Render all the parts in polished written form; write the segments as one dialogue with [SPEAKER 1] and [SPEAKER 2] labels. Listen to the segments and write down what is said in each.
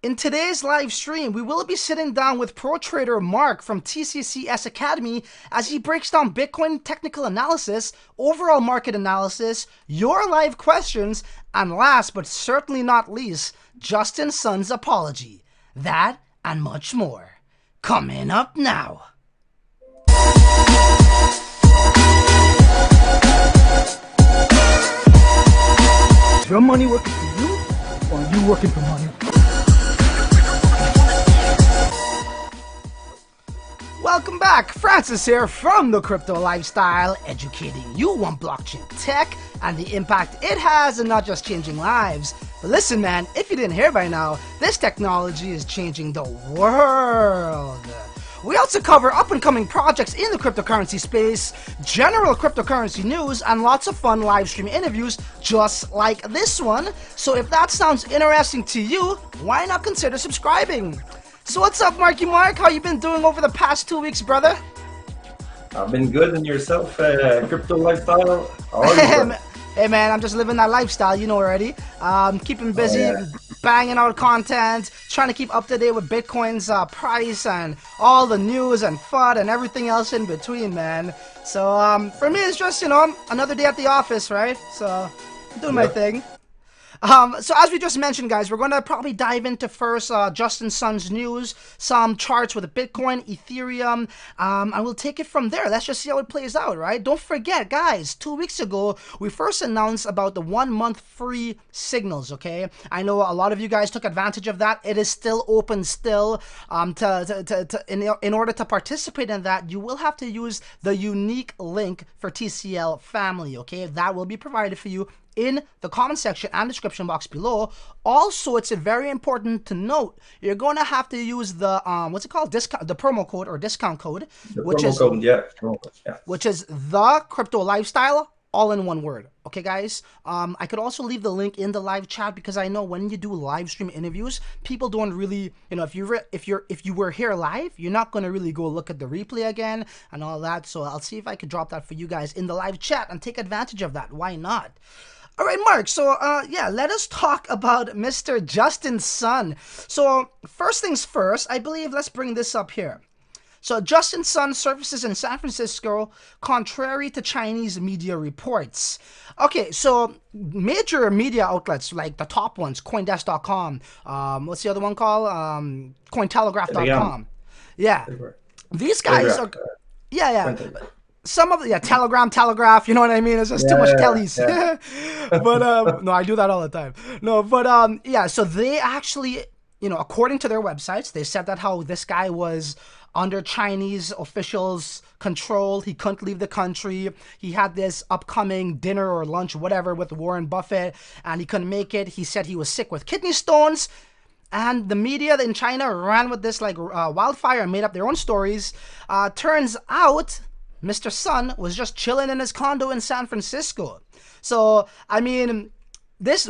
[SPEAKER 1] In today's live stream, we will be sitting down with pro trader Mark from TCCS Academy as he breaks down Bitcoin technical analysis, overall market analysis, your live questions, and last but certainly not least, Justin Sun's apology. That and much more. Coming up now.
[SPEAKER 2] Is your money working for you, or are you working for money?
[SPEAKER 1] Welcome back, Francis here from The Crypto Lifestyle, educating you on blockchain tech and the impact it has in not just changing lives. But listen man, if you didn't hear by now, this technology is changing the world. We also cover up-and-coming projects in the cryptocurrency space, general cryptocurrency news, and lots of fun live stream interviews just like this one. So if that sounds interesting to you, why not consider subscribing? So what's up, Marky Mark? How you been doing over the past 2 weeks, brother?
[SPEAKER 3] I've been good. And yourself, crypto lifestyle? How are you, bro?
[SPEAKER 1] Hey man, I'm just living that lifestyle, you know already. Keeping busy, banging out content, trying to keep up to date with Bitcoin's price and all the news and FUD and everything else in between, man. So for me, it's just, another day at the office, right? So doing my thing. So as we just mentioned, guys, we're going to probably dive into first Justin Sun's news, some charts with Bitcoin, Ethereum, and we'll take it from there. Let's just see how it plays out, right? Don't forget, guys, 2 weeks ago, we first announced about the 1 month free signals, okay? I know a lot of you guys took advantage of that. It is still open still. In order to participate in that, you will have to use the unique link for TCL family, okay? That will be provided for you in the comment section and description box below. Also, it's very important to note you're going to have to use the what's it called, discount, the promo code or discount code, which is the crypto lifestyle, all in one word. Okay, guys. I could also leave the link in the live chat because I know when you do live stream interviews, people don't really, if you were here live, you're not going to really go look at the replay again and all that. So I'll see if I could drop that for you guys in the live chat and take advantage of that. Why not? All right, Mark, so let us talk about Mr. Justin Sun. So first things first, I believe, let's bring this up here. So Justin Sun surfaces in San Francisco, contrary to Chinese media reports. Okay, so major media outlets, like the top ones, CoinDesk.com, what's the other one called? Cointelegraph.com. Yeah, these guys are, some of the, Telegraph, you know what I mean? It's just too much tellies. But, no, I do that all the time. No, but, so they actually, according to their websites, they said that how this guy was under Chinese officials' control. He couldn't leave the country. He had this upcoming dinner or lunch, whatever, with Warren Buffett, and he couldn't make it. He said he was sick with kidney stones. And the media in China ran with this like wildfire and made up their own stories. Turns out Mr. Sun was just chilling in his condo in San Francisco. So, I mean,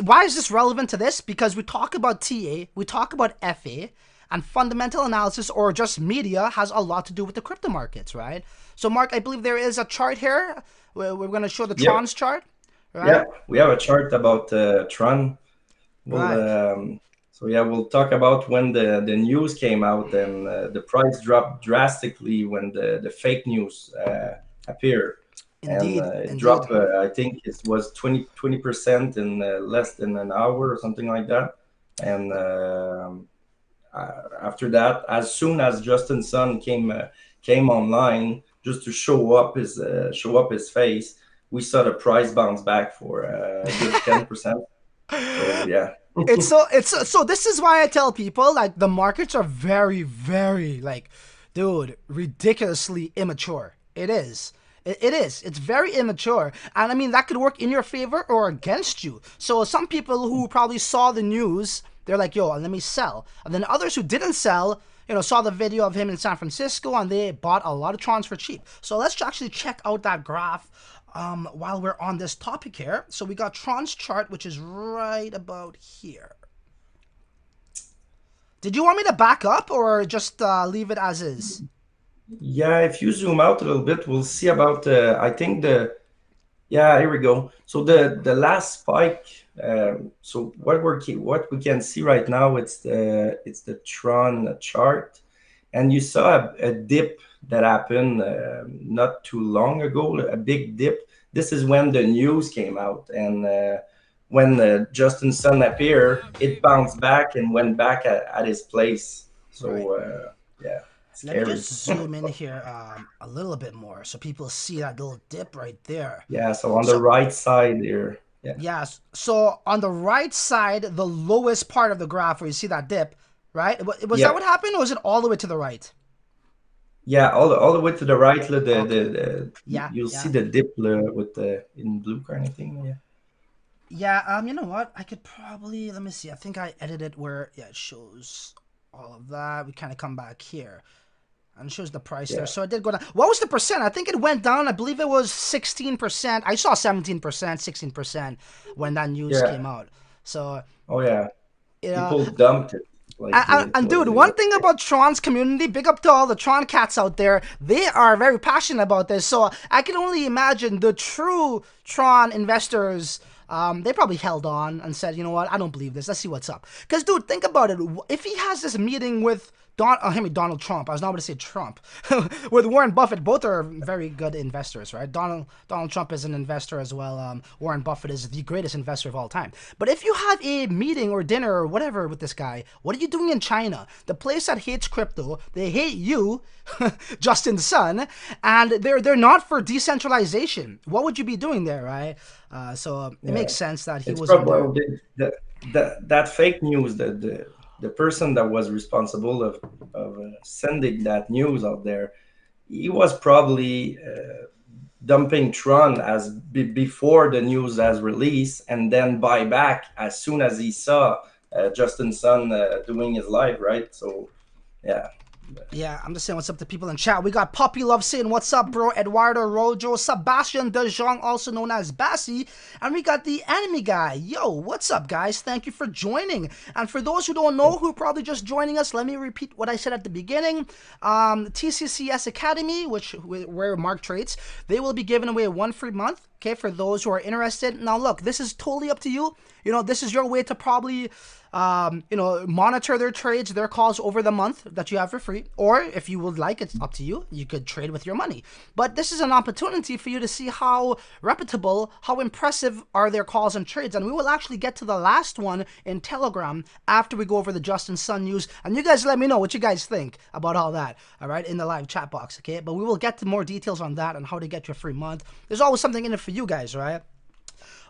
[SPEAKER 1] why is this relevant to this? Because we talk about TA, we talk about FA, and fundamental analysis or just media has a lot to do with the crypto markets, right? So, Mark, I believe there is a chart here. We're going to show the Tron's chart, right?
[SPEAKER 3] Yeah, we have a chart about Tron. We'll talk about when the news came out and the price dropped drastically when the fake news appeared. It dropped, I think it was 20% in less than an hour or something like that. And after that, as soon as Justin Sun came online just to show up his face, we saw the price bounce back for a good 10%. So, yeah.
[SPEAKER 1] So this is why I tell people, like, the markets are very, very, like, dude, ridiculously immature. It is. It is. It's very immature. And I mean, that could work in your favor or against you. So some people who probably saw the news, they're like, yo, let me sell. And then others who didn't sell, saw the video of him in San Francisco and they bought a lot of Trons for cheap. So let's actually check out that graph while we're on this topic here. So we got Tron's chart, which is right about here. Did you want me to back up or just leave it as is?
[SPEAKER 3] Yeah, if you zoom out a little bit, we'll see about I think here we go. So the last spike So what we can see right now, it's the Tron chart, and you saw a dip that happened not too long ago, a big dip. This is when the news came out, and when Justin Sun appeared, it bounced back and went back at his place.
[SPEAKER 1] Right.
[SPEAKER 3] So yeah,
[SPEAKER 1] Let me
[SPEAKER 3] scary.
[SPEAKER 1] just zoom in here a little bit more so people see that little dip right there.
[SPEAKER 3] Yeah, so on the
[SPEAKER 1] So,
[SPEAKER 3] right side here, yeah,
[SPEAKER 1] yes. So on the right side, the lowest part of the graph where you see that dip, right? Was that
[SPEAKER 3] yeah,
[SPEAKER 1] what happened, or was it all the way to the right?
[SPEAKER 3] yeah, all the way to the right.
[SPEAKER 1] Okay. Yeah,
[SPEAKER 3] You'll see
[SPEAKER 1] yeah.
[SPEAKER 3] the dip with the in blue kind of thing. Yeah,
[SPEAKER 1] Yeah, you know what? I could probably, let me see. I think I edited where, yeah, it shows all of that. We kind of come back here. And it shows the price there.
[SPEAKER 3] yeah,
[SPEAKER 1] So it did go down. What was the percent? I think it went down. I believe it was 16%. I saw 17%, 16% when that news
[SPEAKER 3] yeah.
[SPEAKER 1] came out. So,
[SPEAKER 3] Oh yeah,
[SPEAKER 1] yeah.
[SPEAKER 3] people dumped it like it
[SPEAKER 1] And
[SPEAKER 3] was.
[SPEAKER 1] dude, one thing about Tron's community, big up to all the Tron cats out there, they are very passionate about this. So I can only imagine the true Tron investors, they probably held on and said, you know what, I don't believe this. Let's see what's up. Because, dude, think about it. If he has this meeting with Donald Trump. I was not going to say Trump. With Warren Buffett, both are very good investors, right? Donald Trump is an investor as well. Warren Buffett is the greatest investor of all time. But if you have a meeting or dinner or whatever with this guy, what are you doing in China? The place that hates crypto, they hate you, Justin Sun, and they're not for decentralization. What would you be doing there, right? So it
[SPEAKER 3] Yeah,
[SPEAKER 1] makes sense that he
[SPEAKER 3] it's
[SPEAKER 1] was in there.
[SPEAKER 3] probably that fake news. The person that was responsible of sending that news out there, he was probably dumping Tron before the news has released, and then buy back as soon as he saw Justin Sun doing his live, right? So yeah,
[SPEAKER 1] Yeah, I'm just saying what's up to people in chat. We got Puppy Love saying what's up, bro. Eduardo Rojo, Sebastian De Jong, also known as Bassi. And we got the enemy guy. Yo, what's up, guys? Thank you for joining. And for those who don't know, who are probably just joining us, let me repeat what I said at the beginning. TCCS Academy, where Mark trades, they will be giving away 1 free month. Okay, for those who are interested. Now, look, this is totally up to you. You know, this is your way to probably, monitor their trades, their calls over the month that you have for free. Or if you would like, it's up to you. You could trade with your money. But this is an opportunity for you to see how reputable, how impressive are their calls and trades. And we will actually get to the last one in Telegram after we go over the Justin Sun news. And you guys let me know what you guys think about all that, all right, in the live chat box, okay? But we will get to more details on that and how to get your free month. There's always something in it for you guys, right?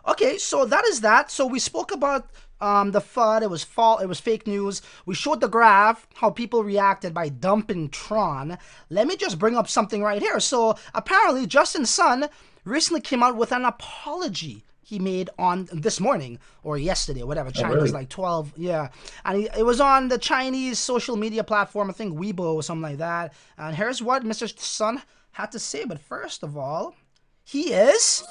[SPEAKER 1] Okay, so that is that. So we spoke about the FUD. It was fake news. We showed the graph, how people reacted by dumping Tron. Let me just bring up something right here. So apparently Justin Sun recently came out with an apology he made on this morning or yesterday, whatever. China's
[SPEAKER 3] really?
[SPEAKER 1] like 12, yeah. And it was on the Chinese social media platform, I think Weibo or something like that. And here's what Mr. Sun had to say. But first of all, he is...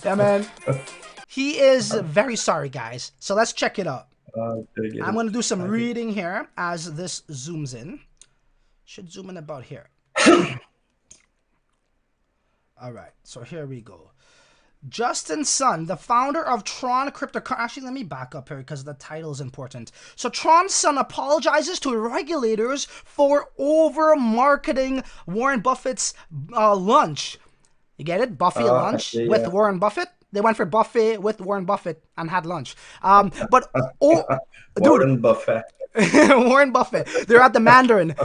[SPEAKER 1] Yeah, man. He is very sorry, guys. So let's check it out. I'm going to do some reading here as this zooms in. Should zoom in about here. All right, so here we go. Justin Sun, the founder of Tron cryptocurrency. Actually, let me back up here because the title is important. So Tron Sun apologizes to regulators for over-marketing Warren Buffett's lunch. You get it? Buffet lunch
[SPEAKER 3] okay,
[SPEAKER 1] with
[SPEAKER 3] yeah.
[SPEAKER 1] Warren Buffett. They went for buffet with Warren Buffett and had lunch. But
[SPEAKER 3] Warren Buffett.
[SPEAKER 1] Warren Buffett. They're at the Mandarin.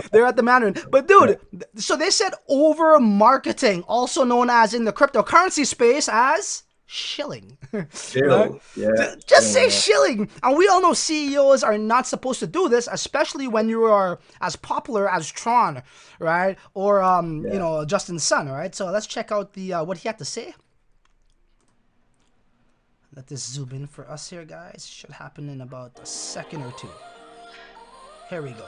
[SPEAKER 1] But dude, so they said over marketing, also known as in the cryptocurrency space as shilling.
[SPEAKER 3] Chill. Yeah.
[SPEAKER 1] Just say shilling. And we all know CEOs are not supposed to do this, especially when you are as popular as Tron, right? Or Justin Sun, right? So let's check out the what he had to say. Let this zoom in for us here, guys. Should happen in about a second or two. Here we go.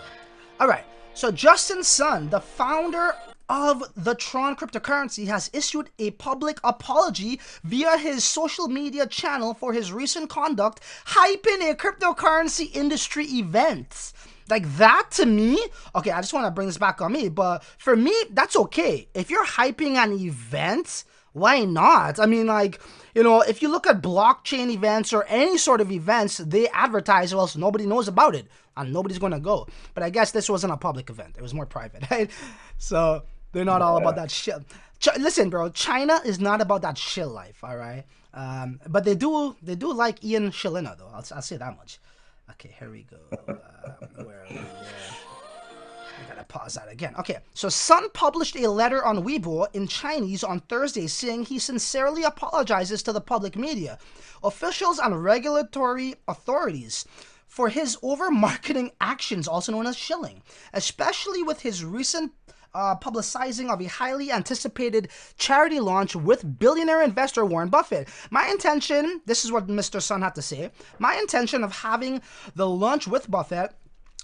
[SPEAKER 1] All right. So Justin Sun, the founder of the Tron cryptocurrency, has issued a public apology via his social media channel for his recent conduct hyping a cryptocurrency industry event. Like that to me, okay, I just want to bring this back on me, but for me, that's okay. If you're hyping an event, Why not? I mean, like, you know, if you look at blockchain events or any sort of events, they advertise, well, so nobody knows about it and nobody's going to go. But I guess this wasn't a public event. It was more private, right? So they're not all about
[SPEAKER 3] Yeah.
[SPEAKER 1] that shit. Listen, bro, China is not about that shit life, all right? But they do like Ian Shilina, though. I'll say that much. Okay, here we go. Where are we? I gotta pause that again. Okay, so Sun published a letter on Weibo in Chinese on Thursday saying he sincerely apologizes to the public media, officials, and regulatory authorities for his over-marketing actions, also known as shilling, especially with his recent publicizing of a highly anticipated charity launch with billionaire investor Warren Buffett. My intention, this is what Mr. Sun had to say, my intention of having the launch with Buffett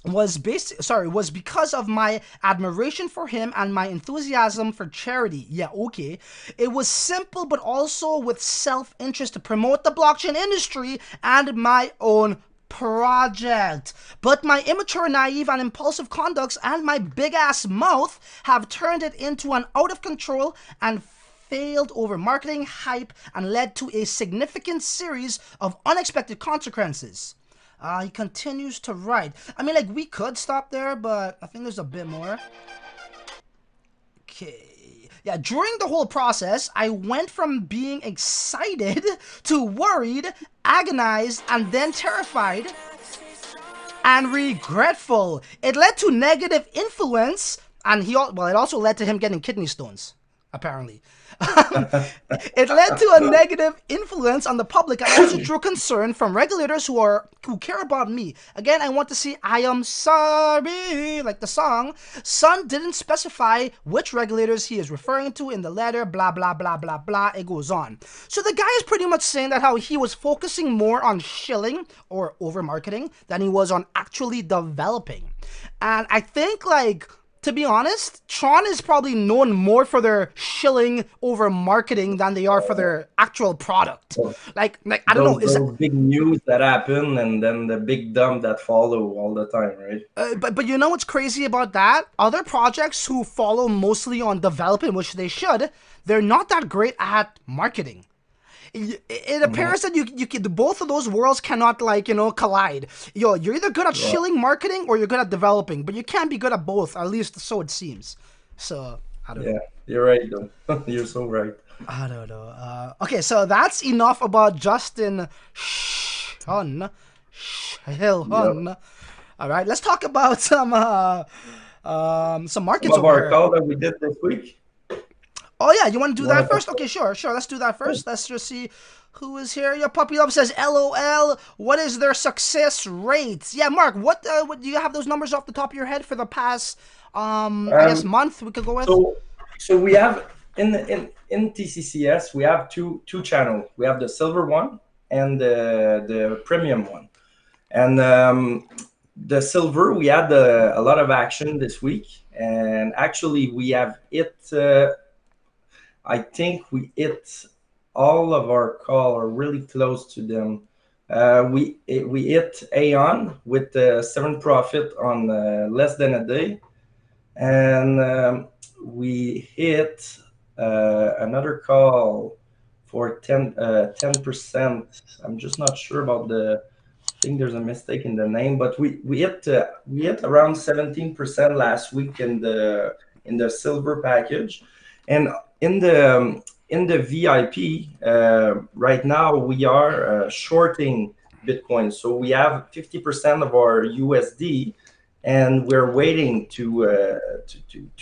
[SPEAKER 1] was because of my admiration for him and my enthusiasm for charity. Yeah, okay. It was simple, but also with self-interest to promote the blockchain industry and my own project. But my immature, naive, and impulsive conducts and my big-ass mouth have turned it into an out-of-control and failed over marketing hype and led to a significant series of unexpected consequences. He continues to write. I mean, like, we could stop there, but I think there's a bit more. Okay. Yeah, during the whole process, I went from being excited to worried, agonized, and then terrified and regretful. It led to negative influence, and it also led to him getting kidney stones, apparently. It led to a negative influence on the public and also drew concern from regulators who care about me. Again, I want to see I am sorry, like the song. Sun didn't specify which regulators he is referring to in the letter, blah, blah, blah, blah, blah. It goes on. So the guy is pretty much saying that how he was focusing more on shilling or over marketing than he was on actually developing. And I think, like, to be honest, Tron is probably known more for their shilling over marketing than they are for their actual product. Like I don't know,
[SPEAKER 3] Those big news that happen and then the big dump that follow all the time, right?
[SPEAKER 1] but you know what's crazy about that? Other projects who follow mostly on developing, which they should, they're not that great at marketing. It appears that you can, both of those worlds cannot, like, you know, collide. You're either good at shilling marketing or you're good at developing, but you can't be good at both, at least so it seems. So I don't know.
[SPEAKER 3] Yeah, you're right though. You're so right.
[SPEAKER 1] I don't know. Okay, so that's enough about Justin Shun. Shilhun. All right, let's talk about some markets
[SPEAKER 3] Some of
[SPEAKER 1] over
[SPEAKER 3] our
[SPEAKER 1] here.
[SPEAKER 3] call that we did this week.
[SPEAKER 1] Oh yeah, you want to do that
[SPEAKER 3] Wanna
[SPEAKER 1] first?
[SPEAKER 3] talk
[SPEAKER 1] Okay, sure. Let's do that first. Let's just see who is here. Your puppy love says, "LOL." What is their success rates? Yeah, Mark. What do you have those numbers off the top of your head for the past I guess month we could go with?
[SPEAKER 3] So we have in TCCS we have two channels. We have the silver one and the premium one. And the silver, we had a lot of action this week, and actually we have hit. I think we hit all of our call or really close to them. We hit Aeon with 7 profit on less than a day, and we hit another call for 10%. I'm just not sure about the. I think there's a mistake in the name, but we hit around 17% last week in the silver package, and in the VIP right now we are shorting Bitcoin, so we have 50% of our USD, and we're waiting to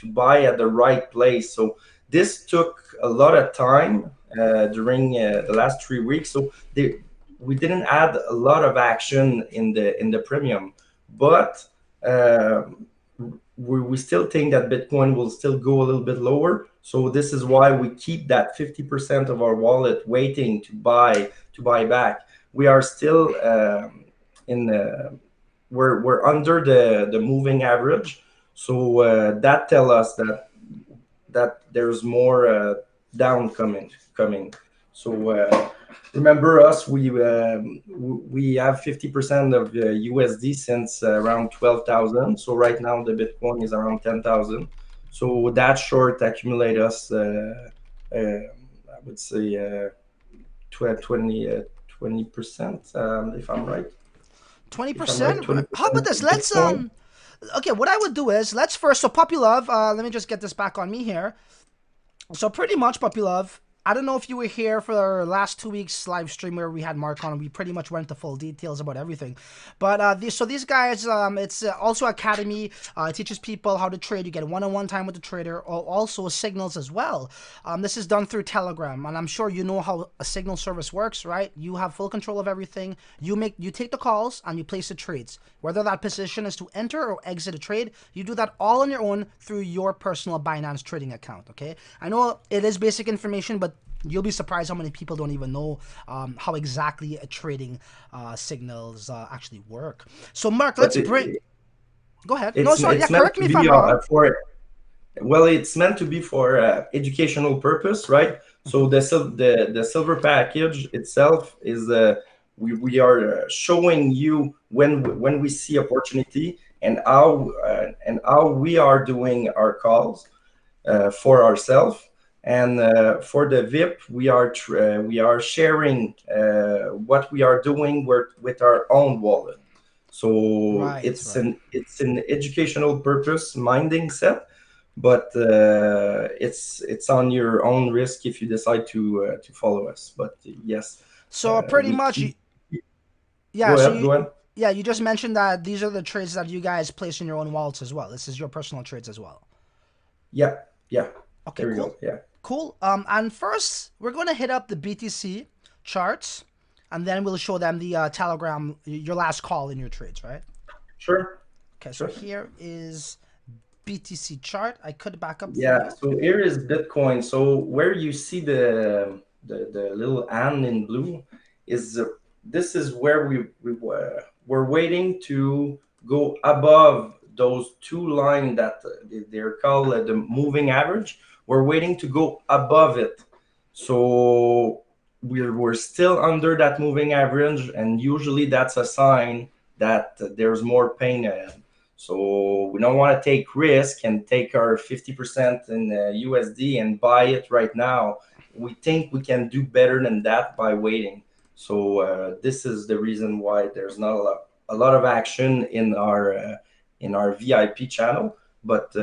[SPEAKER 3] buy at the right place. So this took a lot of time during the last 3 weeks. So we didn't add a lot of action in the premium, but we still think that Bitcoin will still go a little bit lower. So this is why we keep that 50% of our wallet waiting to buy back. We are still we're under the moving average. So that tell us that there's more down coming. So remember us, we have 50% of USD since around 12,000. So right now the Bitcoin is around 10,000. So that short accumulate us would say 20%, if I'm right. If I'm right,
[SPEAKER 1] 20%. How about
[SPEAKER 3] 20%
[SPEAKER 1] this? Let's
[SPEAKER 3] Bitcoin.
[SPEAKER 1] Okay, what I would do is let's first. So Puppy Love. Let me just get this back on me here. So pretty much, Puppy Love. I don't know if you were here for our last 2 weeks live stream where we had Mark on. We pretty much went into full details about everything. But these guys, it's also Academy. It teaches people how to trade. You get one-on-one time with the trader. Also signals as well. This is done through Telegram, and I'm sure you know how a signal service works, right? You have full control of everything. You take the calls and you place the trades. Whether that position is to enter or exit a trade, you do that all on your own through your personal Binance trading account. Okay, I know it is basic information, but you'll be surprised how many people don't even know how exactly a trading signals actually work. So, Mark, let's bring. Go ahead. No, sorry. Yeah,
[SPEAKER 3] it's meant
[SPEAKER 1] correct
[SPEAKER 3] to
[SPEAKER 1] me if
[SPEAKER 3] be
[SPEAKER 1] I'm wrong.
[SPEAKER 3] for well, it's meant to be for educational purpose, right? So the silver package itself is we are showing you when we see opportunity and how we are doing our calls for ourselves. And for the VIP, we are sharing what we are doing with our own wallet. So
[SPEAKER 1] Right, right.
[SPEAKER 3] it's an educational purpose minding set, but it's on your own risk if you decide to follow us. But yes,
[SPEAKER 1] So pretty
[SPEAKER 3] we
[SPEAKER 1] much,
[SPEAKER 3] keep.
[SPEAKER 1] yeah.
[SPEAKER 3] Go
[SPEAKER 1] So
[SPEAKER 3] ahead.
[SPEAKER 1] you,
[SPEAKER 3] Go ahead.
[SPEAKER 1] yeah, you just mentioned that these are the trades that you guys place in your own wallets as well. This is your personal trades as well.
[SPEAKER 3] Yeah. Yeah.
[SPEAKER 1] Okay,
[SPEAKER 3] There we
[SPEAKER 1] cool,
[SPEAKER 3] go. Yeah.
[SPEAKER 1] cool. And first we're gonna hit up the BTC charts, and then we'll show them the Telegram, your last call in your trades, right?
[SPEAKER 3] Sure.
[SPEAKER 1] Okay, so
[SPEAKER 3] Sure.
[SPEAKER 1] here is BTC chart. I could back up for
[SPEAKER 3] Yeah,
[SPEAKER 1] you.
[SPEAKER 3] so here is Bitcoin. So where you see the little hand in blue is this is where we're waiting to go above those two lines that they're called the moving average. We're waiting to go above it. So we're still under that moving average, and usually that's a sign that there's more pain ahead. So we don't want to take risk and take our 50% in USD and buy it right now. We think we can do better than that by waiting. So this is the reason why there's not a lot of action in our VIP channel, but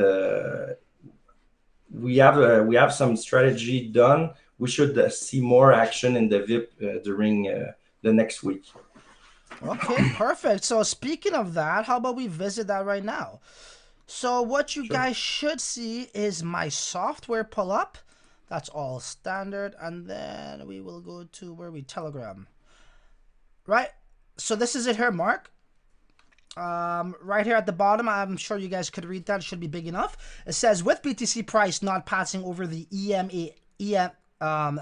[SPEAKER 3] we have some strategy done. We should see more action in the VIP during the next week.
[SPEAKER 1] Okay, perfect. So speaking of that, how about we visit that right now? So what you
[SPEAKER 3] Sure.
[SPEAKER 1] guys should see is my software pull up. That's all standard. And then we will go to where we Telegram. Right? So this is it here, Mark. Right here at the bottom, I'm sure you guys could read that. It should be big enough. It says, with BTC price not passing over the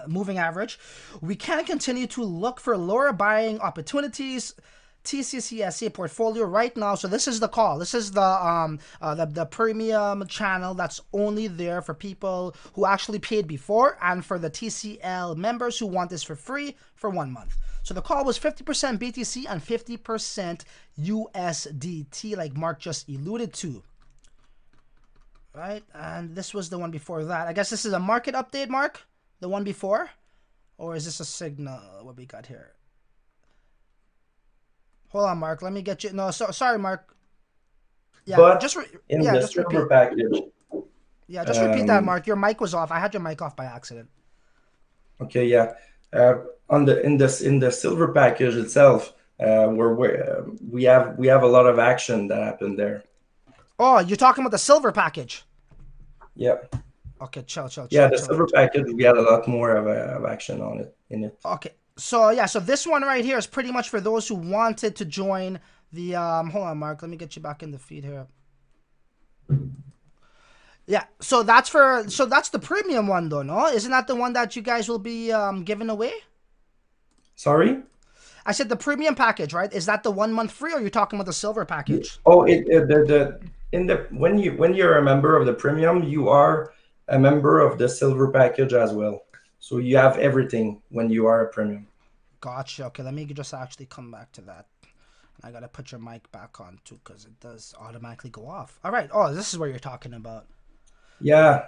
[SPEAKER 1] moving average, we can continue to look for lower buying opportunities. TCCS portfolio right now. So this is the call. This is the premium channel that's only there for people who actually paid before, and for the TCL members who want this for free for 1 month. So the call was 50% BTC and 50% USDT, like Mark just alluded to. Right, and this was the one before that. I guess this is a market update, Mark. The one before, or is this a signal? What we got here? Hold on, Mark. Let me get you. No, sorry, Mark. Yeah,
[SPEAKER 3] But
[SPEAKER 1] just
[SPEAKER 3] in
[SPEAKER 1] yeah,
[SPEAKER 3] the
[SPEAKER 1] just repeat.
[SPEAKER 3] silver package,
[SPEAKER 1] Yeah, just repeat that, Mark. Your mic was off. I had your mic off by accident.
[SPEAKER 3] okay, yeah. On the in the silver package itself, where we have a lot of action that happened there.
[SPEAKER 1] Oh, you're talking about the silver package.
[SPEAKER 3] Yeah,
[SPEAKER 1] Okay, chill.
[SPEAKER 3] yeah. The silver package, we had a lot more of action on it in it.
[SPEAKER 1] Okay, so yeah, so this one right here is pretty much for those who wanted to join the. Hold on, Mark. Let me get you back in the feed here. Yeah, so that's the premium one though, no? Isn't that the one that you guys will be giving away?
[SPEAKER 3] Sorry.
[SPEAKER 1] I said the premium package, right? Is that the 1 month free, or you're talking about the silver package?
[SPEAKER 3] Oh, the in the when you're a member of the premium, you are a member of the silver package as well. So you have everything when you are a premium.
[SPEAKER 1] Gotcha. Okay, let me just actually come back to that. I gotta put your mic back on too, because it does automatically go off. All right. Oh, this is what you're talking about.
[SPEAKER 3] Yeah.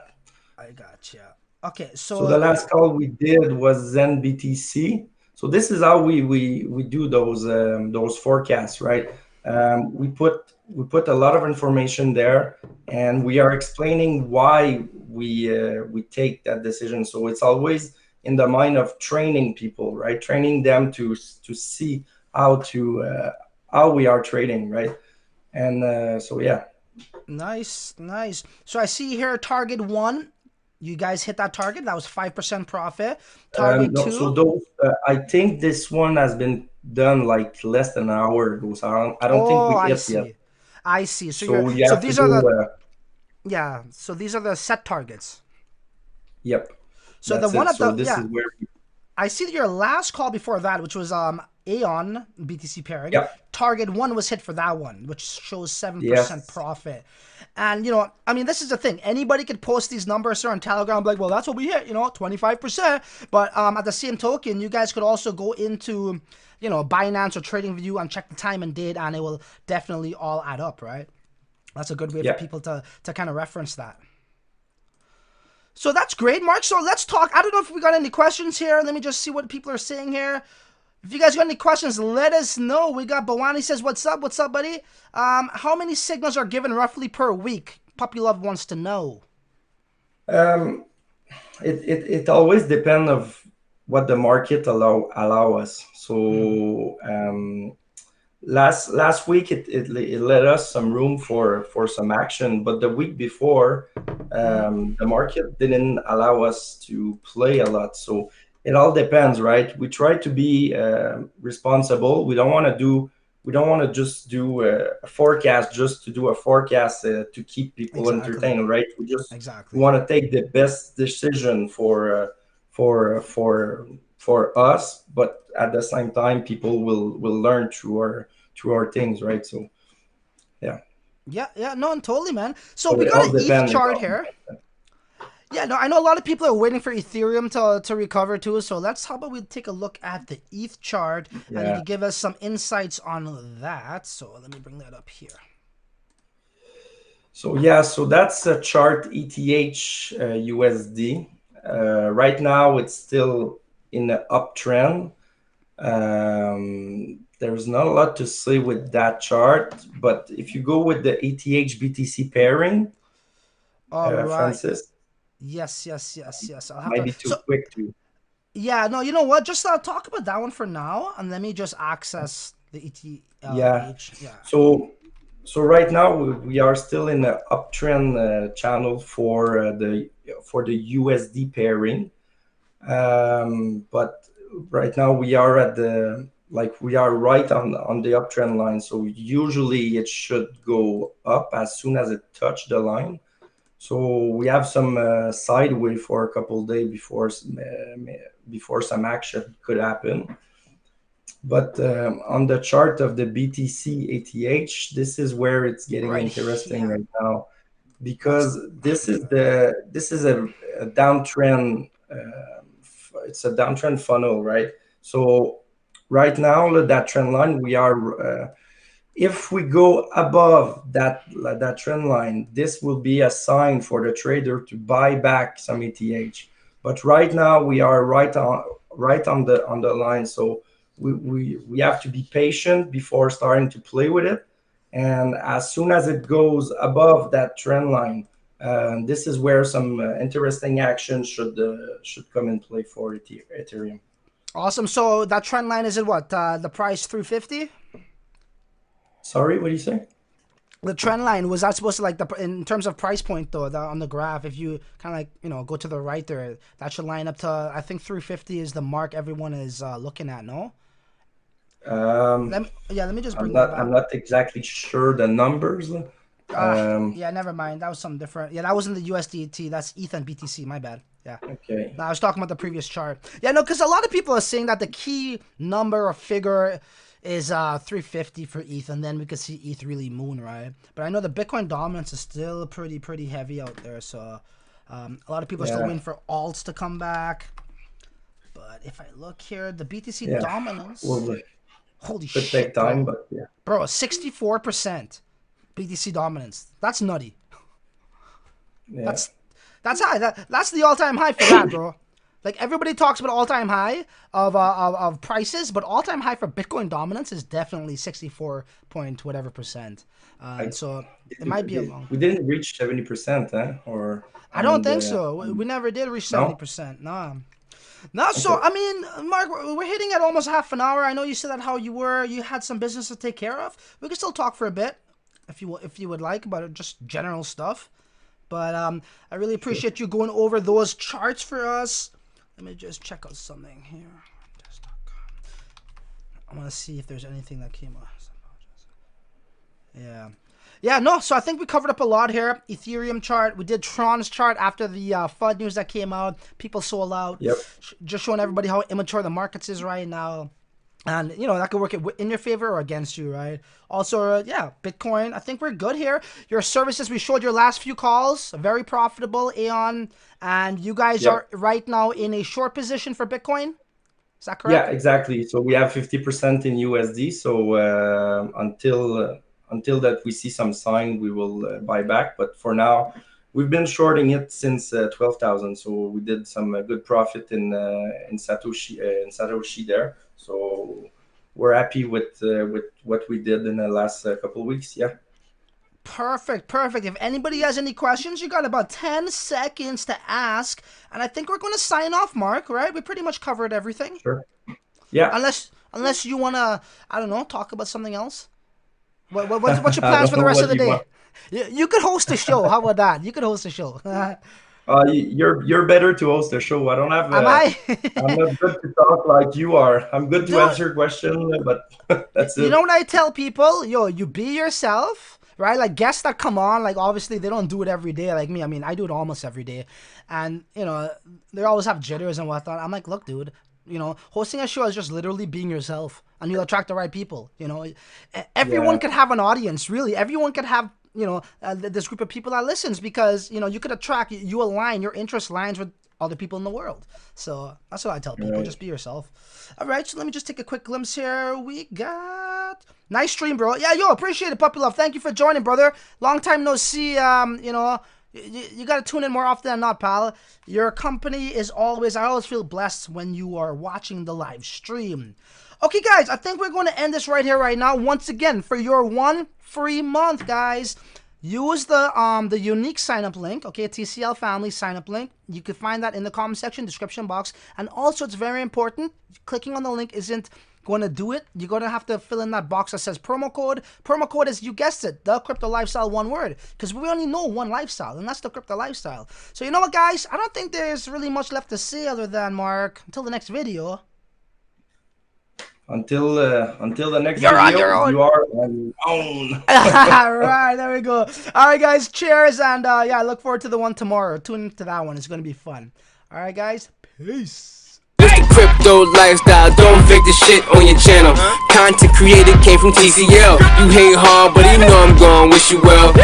[SPEAKER 1] I gotcha. Okay,
[SPEAKER 3] So the
[SPEAKER 1] so
[SPEAKER 3] last call we did was Zen BTC. So this is how we do those forecasts, right? We put a lot of information there, and we are explaining why we take that decision. So it's always in the mind of training people, right? Training them to see how we are trading, right? And so yeah.
[SPEAKER 1] nice, nice. So I see here target 1. You guys hit that target. That was 5% profit. Target
[SPEAKER 3] No, so
[SPEAKER 1] 2.
[SPEAKER 3] those I think this one has been done like less than an hour ago. So I don't think
[SPEAKER 1] Oh,
[SPEAKER 3] we
[SPEAKER 1] I
[SPEAKER 3] hit yet.
[SPEAKER 1] see. I see. So you're
[SPEAKER 3] So you
[SPEAKER 1] so
[SPEAKER 3] have to
[SPEAKER 1] these are
[SPEAKER 3] go.
[SPEAKER 1] the yeah. So these are the set targets.
[SPEAKER 3] Yep,
[SPEAKER 1] So the
[SPEAKER 3] that's
[SPEAKER 1] one
[SPEAKER 3] it.
[SPEAKER 1] at
[SPEAKER 3] So
[SPEAKER 1] the
[SPEAKER 3] this
[SPEAKER 1] yeah.
[SPEAKER 3] is where.
[SPEAKER 1] I see that your last call before that, which was Aeon BTC pairing,
[SPEAKER 3] Yep.
[SPEAKER 1] target 1 was hit for that one, which shows 7%
[SPEAKER 3] Yes.
[SPEAKER 1] profit. And I mean, this is the thing. Anybody could post these numbers here on Telegram, like, well, that's what we hit, 25%. But at the same token, you guys could also go into, Binance or TradingView and check the time and date, and it will definitely all add up, right? That's a good way for
[SPEAKER 3] Yeah.
[SPEAKER 1] people to kind of reference that. So that's great, Mark. So let's talk. I don't know if we got any questions here. Let me just see what people are saying here. If you guys got any questions, let us know. We got Bawani says, "What's up? What's up, buddy? How many signals are given roughly per week?" Puppy Love wants to know.
[SPEAKER 3] Um, it always depends of what the market allow us. So last week it let us some room for some action, but the week before the market didn't allow us to play a lot. So it all depends, right? We try to be responsible. We don't want to just do a forecast just to do a forecast to keep people
[SPEAKER 1] Exactly.
[SPEAKER 3] entertained, right? We
[SPEAKER 1] Exactly.
[SPEAKER 3] want to take the best decision for us, but at the same time people will learn through our things, right? So yeah.
[SPEAKER 1] Yeah, yeah, no, totally, man. So
[SPEAKER 3] So
[SPEAKER 1] we
[SPEAKER 3] it
[SPEAKER 1] got
[SPEAKER 3] all
[SPEAKER 1] an ETH
[SPEAKER 3] depends
[SPEAKER 1] chart
[SPEAKER 3] on.
[SPEAKER 1] here. Yeah, no, I know a lot of people are waiting for Ethereum to recover too. So how about we take a look at the ETH chart and you
[SPEAKER 3] Yeah.
[SPEAKER 1] can give us some insights on that. So let me bring that up here.
[SPEAKER 3] So yeah, so that's a chart ETH USD. Right now it's still in the uptrend. There's not a lot to say with that chart, but if you go with the ETH BTC pairing,
[SPEAKER 1] All right.
[SPEAKER 3] Francis,
[SPEAKER 1] Yes, yes, yes, yes. I'll have
[SPEAKER 3] might
[SPEAKER 1] to.
[SPEAKER 3] be too
[SPEAKER 1] So
[SPEAKER 3] quick to.
[SPEAKER 1] yeah, no, you know what? Just talk about that one for now, and let me just access the
[SPEAKER 3] Yeah.
[SPEAKER 1] ETH. Yeah.
[SPEAKER 3] So right now we are still in the uptrend channel for the USD pairing. But right now we are we are right on the uptrend line. So usually it should go up as soon as it touch the line. So we have some sideway for a couple of days before some action could happen. But on the chart of the BTC ATH, this is where it's getting
[SPEAKER 1] Right
[SPEAKER 3] interesting
[SPEAKER 1] here.
[SPEAKER 3] right now,
[SPEAKER 1] Let's.
[SPEAKER 3] because this is a downtrend. It's a downtrend funnel, right? So right now that trend line, we are. If we go above that trend line, this will be a sign for the trader to buy back some ETH. But right now we are right on the line, so we have to be patient before starting to play with it. And as soon as it goes above that trend line, this is where some interesting action should come in play for Ethereum.
[SPEAKER 1] Awesome. So that trend line is at what? The price 350.
[SPEAKER 3] Sorry, what do you say?
[SPEAKER 1] The trend line was that supposed to like in terms of price point though on the graph. If you kind of go to the right there, that should line up to I think 350 is the mark everyone is looking at. No.
[SPEAKER 3] Um,
[SPEAKER 1] Let me just
[SPEAKER 3] I'm
[SPEAKER 1] bring that
[SPEAKER 3] not
[SPEAKER 1] back.
[SPEAKER 3] I'm not exactly sure the numbers.
[SPEAKER 1] Yeah, never mind. That was something different. Yeah, that wasn't the USDT. That's ETH and BTC. My bad. Yeah.
[SPEAKER 3] Okay.
[SPEAKER 1] No, I was talking about the previous chart. Yeah, no, because a lot of people are saying that the key number or figure is 350 for ETH, and then we could see ETH really moon, right? But I know the Bitcoin dominance is still pretty heavy out there, so a lot of people are still
[SPEAKER 3] Yeah.
[SPEAKER 1] waiting for alts to come back. But if I look here, the BTC
[SPEAKER 3] Yeah.
[SPEAKER 1] dominance,
[SPEAKER 3] Well,
[SPEAKER 1] holy
[SPEAKER 3] could take
[SPEAKER 1] shit,
[SPEAKER 3] time,
[SPEAKER 1] bro,
[SPEAKER 3] but yeah.
[SPEAKER 1] 64% BTC dominance. That's nutty.
[SPEAKER 3] Yeah.
[SPEAKER 1] That's That's high. That's the all-time high for that, bro. Like everybody talks about all-time high of prices, but all-time high for Bitcoin dominance is definitely 64 point whatever percent. So it might be a long.
[SPEAKER 3] We didn't reach 70%, huh? Or
[SPEAKER 1] I don't think so. We never did reach 70%. No. No,
[SPEAKER 3] Okay.
[SPEAKER 1] so I mean, Mark, we're hitting at almost half an hour. I know you said that how you had some business to take care of. We can still talk for a bit, if you would like, about just general stuff. But I really appreciate you going over those charts for us. Let me just check out something here. I want to see if there's anything that came up. Yeah, no, so I think we covered up a lot here. Ethereum chart. We did Tron's chart after the FUD news that came out. People sold out.
[SPEAKER 3] Yep.
[SPEAKER 1] Just showing everybody how immature the markets is right now. And, you know, that could work in your favor or against you, right? Also, yeah, Bitcoin. I think we're good here. Your services, we showed your last few calls. Very profitable, Aeon. And you guys are right now in a short position for Bitcoin. Is that correct?
[SPEAKER 3] Yeah, exactly. So we have 50% in USD. So until that we see some sign, we will buy back. But for now, we've been shorting it since 12,000. So we did some good profit in Satoshi there. So we're happy with what we did in the last couple of weeks. Yeah.
[SPEAKER 1] Perfect. If anybody has any questions, you got about 10 seconds to ask. And I think we're going to sign off, Mark, right? We pretty much covered everything.
[SPEAKER 3] Sure. Yeah.
[SPEAKER 1] Unless you want to, I don't know, talk about something else. What's your plans for the rest of the day? You could host a show. How about that? You could host a show.
[SPEAKER 3] You're better to host a show. I don't have.
[SPEAKER 1] Am I?
[SPEAKER 3] I'm not good to talk like you are. I'm good to answer questions, but that's it.
[SPEAKER 1] You know what I tell people? Yo, you be yourself. Right, like guests that come on, like obviously they don't do it every day like me. I mean, I do it almost every day, and you know they always have jitters and whatnot. I'm like, look, dude, you know, hosting a show is just literally being yourself, and you'll attract the right people. You know, everyone could have an audience. Really, everyone could have this group of people that listens because you know you could attract, you align, your interest lines with other people in the world. So that's what I tell people. Right. Just be yourself. All right, so let me just take a quick glimpse here. We got nice stream, bro. Yeah, yo, appreciate it, puppy love. Thank you for joining, brother. Long time no see. You know, you got to tune in more often than not, pal. Your company is always, I always feel blessed when you are watching the live stream. Okay, guys, I think we're going to end this right here, right now. Once again, for your 1 free month, guys, use the unique sign-up link, okay, TCL family sign-up link. You can find that in the comment section, description box. And also, it's very important, clicking on the link isn't going to do it. You're going to have to fill in that box that says promo code. Promo code is, you guessed it, the crypto lifestyle, one word. Because we only know one lifestyle, and that's the crypto lifestyle. So you know what, guys? I don't think there's really much left to say other than, Mark, until the next video.
[SPEAKER 3] Until the next video, you are on your own.
[SPEAKER 1] All right, there we go. All right, guys, cheers, and yeah, I look forward to the one tomorrow. Tune into that one; it's gonna be fun. All right, guys, peace.
[SPEAKER 4] It's the crypto lifestyle. Don't fake the shit on your channel. Content created came from TCL. You hate hard, but you know I'm gonna wish you well.